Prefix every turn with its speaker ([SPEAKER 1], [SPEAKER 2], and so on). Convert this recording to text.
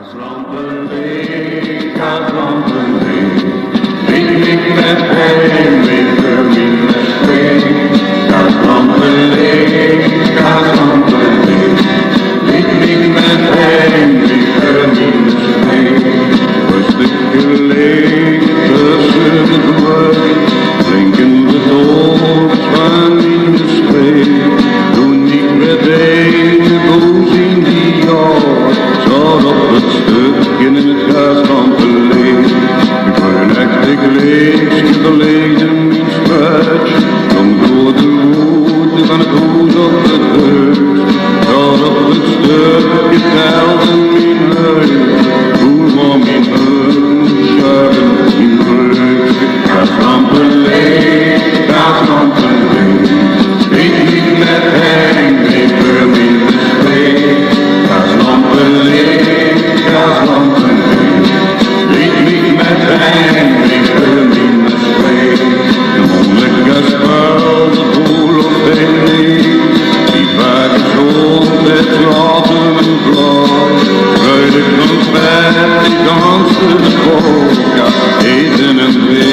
[SPEAKER 1] Kaslampelee, Kaslampelee, ik met hem, we met twee. Kaslampelee, Kaslampelee, ik met hem, we met twee. We stikken leeg tussen het woord, drinken we door, gaan in de streek. Doe niet meteen de boos in die jaar, zat op het stuk in het Kaslampelee. Ik ben echt, ik lees de lezen niet spuit, kom door de woede van het hoed op de deur. Zat op het stuk, je telde mijn huis, hoe van mijn huis, schuiven in rug. Kaslampelee, Kaslampelee, ik niet met hem, ik ben in de streek. Kaslampelee, Kaslampelee, ik niet met hem, ik ben in de streek. De mondelinge spel, de boel op beneden, die vaak is rond met water en blauw. Ruidig van vet, die dansen de polka, eten en weer.